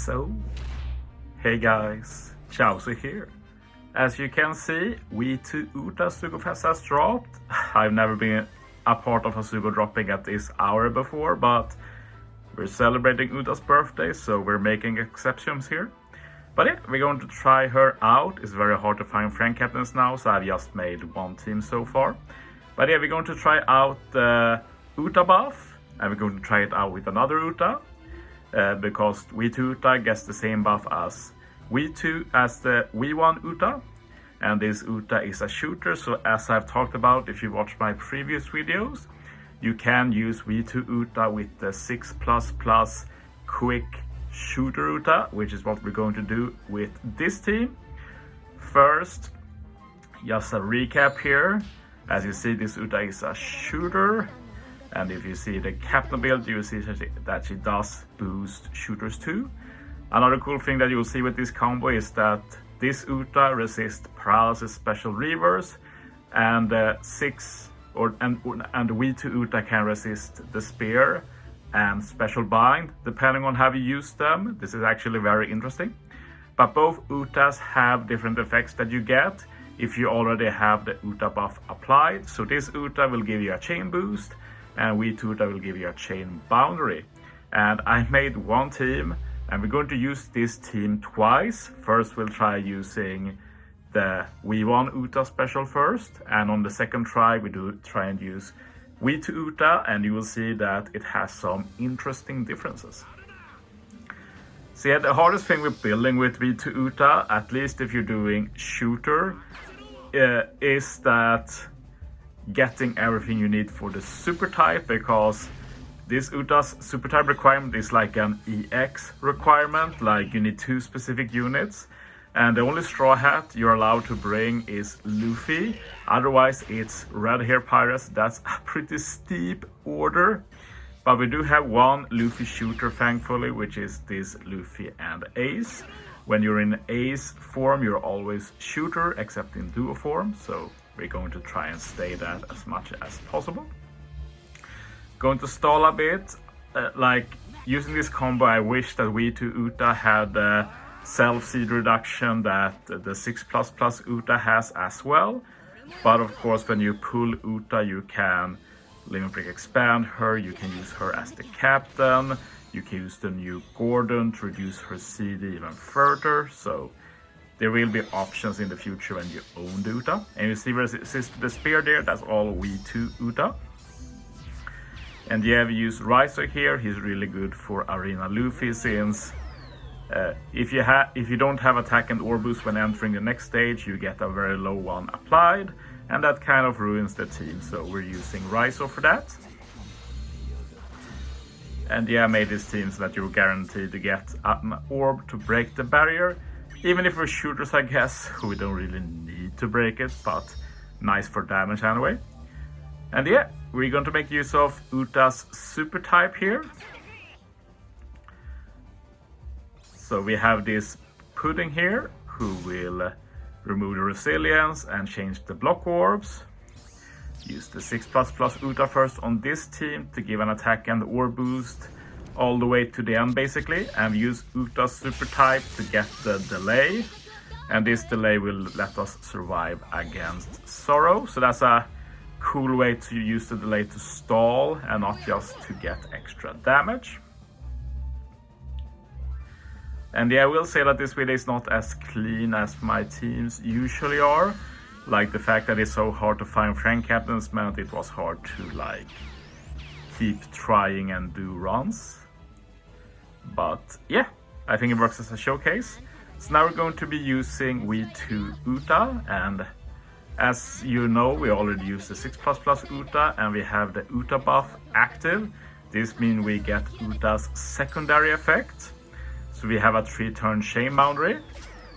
So, hey guys, Chauzu here. As you can see, HYBRID Uta Sugo Fest has dropped. I've never been a part of a Sugo dropping at this hour before, but we're celebrating Uta's birthday, so we're making exceptions here. But yeah, we're going to try her out. It's very hard to find friend captains now, so I've just made one team so far. But yeah, we're going to try out the Uta buff, and we're going to try it out with another Uta. Because HYBRID Uta gets the same buff as V2 as the V1 Uta, and this Uta is a shooter. So as I've talked about, if you watch my previous videos, you can use V2 Uta with the 6++ quick shooter Uta, which is what we're going to do with this team. First, just a recap here. As you see, this Uta is a shooter. And if you see the captain build, you will see that she does boost shooters too. Another cool thing that you will see with this combo is that this Uta resists paralysis special reverse, and V2 Uta can resist the spear and special bind, depending on how you use them. This is actually very interesting. But both Utas have different effects that you get if you already have the Uta buff applied. So this Uta will give you a chain boost, and V2 Uta will give you a chain boundary. And I made one team, and we're going to use this team twice. First we'll try using the V1 Uta special first, and on the second try we do try and use V2 Uta, and you will see that it has some interesting differences. So yeah, the hardest thing with building with V2 Uta, at least if you're doing shooter, is that getting everything you need for the super type, because this Uta's super type requirement is like an EX requirement, like you need 2 specific units, and the only straw hat you're allowed to bring is Luffy. Otherwise it's red hair pirates. That's a pretty steep order, but we do have one Luffy shooter thankfully, which is this Luffy and Ace. When you're in Ace form, you're always shooter, except in duo form, so we're going to try and stay that as much as possible. Going to stall a bit. Like using this combo, I wish that V2 Uta had the self-seed reduction that the 6++ Uta has as well. But of course, when you pull Uta, you can limit break expand her, you can use her as the captain, you can use the new Gordon to reduce her CD even further. So there will be options in the future when you own the Uta. And you see resist the spear there, that's all V2 Uta. And yeah, we use Riser here. He's really good for Arena Luffy, since if you don't have attack and orb boost when entering the next stage, you get a very low one applied, and that kind of ruins the team. So we're using Riser for that. And yeah, I made this team so that you're guaranteed to get an orb to break the barrier. Even if we're shooters, I guess, we don't really need to break it, but nice for damage anyway. And yeah, we're going to make use of Uta's super type here. So we have this Pudding here, who will remove the resilience and change the block orbs. Use the 6++ Uta first on this team to give an attack and orb boost all the way to the end basically, and use Uta's super type to get the delay, and this delay will let us survive against Sorrow. So that's a cool way to use the delay to stall and not just to get extra damage. And yeah, I will say that this video is not as clean as my teams usually are. Like the fact that it's so hard to find friend captains meant it was hard to like keep trying and do runs. But yeah, I think it works as a showcase. So now we're going to be using V2 Uta, and as you know, we already used the 6++ Uta, and we have the Uta buff active. This means we get Uta's secondary effect. So we have a 3-turn chain boundary.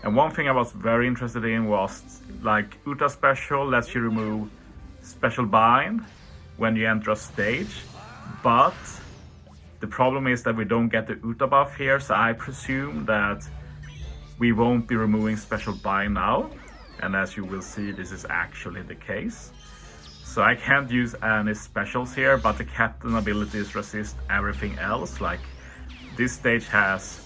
And one thing I was very interested in was, like, Uta special lets you remove special bind when you enter a stage, but the problem is that we don't get the Uta buff here, so I presume that we won't be removing special bind now. And as you will see, this is actually the case. So I can't use any specials here, but the captain abilities resist everything else. Like this stage has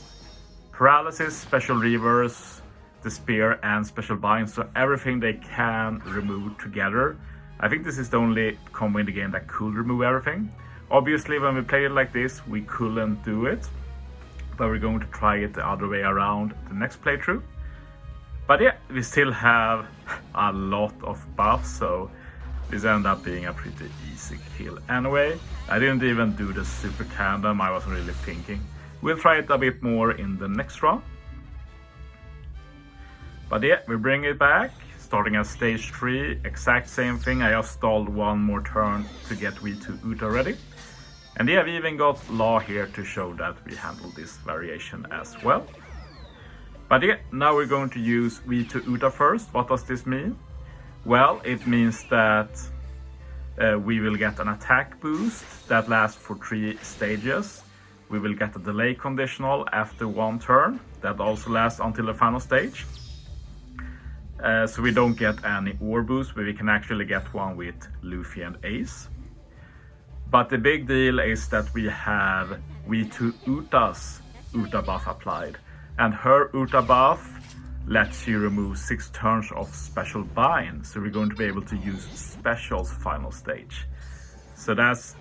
paralysis, special reverse, the spear, and special bind. So everything they can remove together. I think this is the only combo in the game that could remove everything. Obviously, when we played it like this, we couldn't do it. But we're going to try it the other way around the next playthrough. But yeah, we still have a lot of buffs, so this ended up being a pretty easy kill. Anyway, I didn't even do the super tandem, I wasn't really thinking. We'll try it a bit more in the next round. But yeah, we bring it back, starting at stage 3, exact same thing. I just stalled one more turn to get V2 Uta ready. And yeah, we even got Law here to show that we handled this variation as well. But yeah, now we're going to use V2 Uta first. What does this mean? Well, it means that we will get an attack boost that lasts for 3 stages. We will get a delay conditional after 1 turn that also lasts until the final stage. So we don't get any ore boost, but we can actually get one with Luffy and Ace. But the big deal is that we have V2 Uta's Uta buff applied. And her Uta buff lets you remove 6 turns of special bind. So we're going to be able to use specials final stage. So that's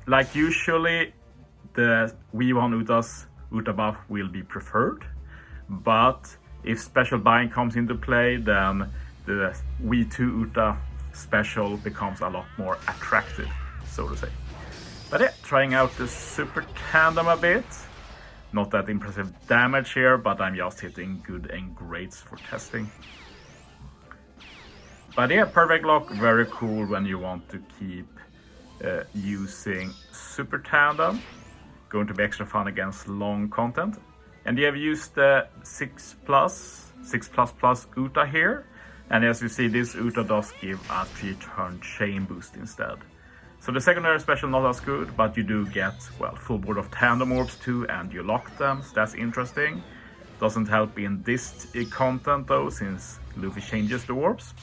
like usually the V1 Uta's Uta buff will be preferred. But if special bind comes into play, then the V2 Uta special becomes a lot more attractive, so to say. But yeah, trying out the super tandem a bit. Not that impressive damage here, but I'm just hitting good and greats for testing. But yeah, perfect lock, very cool when you want to keep using super tandem. Going to be extra fun against long content. And you have used the 6++ Uta here. And as you see, this Uta does give a 3-turn chain boost instead. So the secondary special not as good, but you do get, well, full board of tandem orbs too, and you lock them, so that's interesting. Doesn't help in this content though, since Luffy changes the orbs.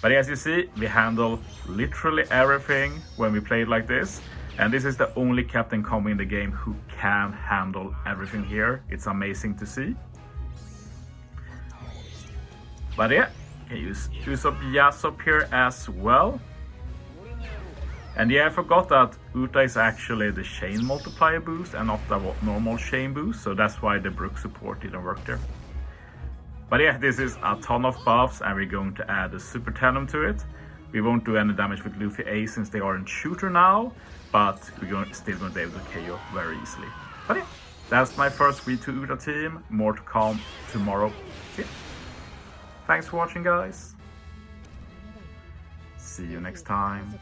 But as you see, we handle literally everything when we play it like this. And this is the only captain combo in the game who can handle everything here. It's amazing to see. But yeah, you can use Usopp Yasop here as well. And yeah, I forgot that Uta is actually the chain multiplier boost and not the normal chain boost, so that's why the Brook support didn't work there. But yeah, this is a ton of buffs and we're going to add a super tandem to it. We won't do any damage with Luffy A since they are in shooter now, but we're still going to be able to KO very easily. But yeah, that's my first V2 Uta team. More to come tomorrow. Yeah. Thanks for watching, guys. See you next time.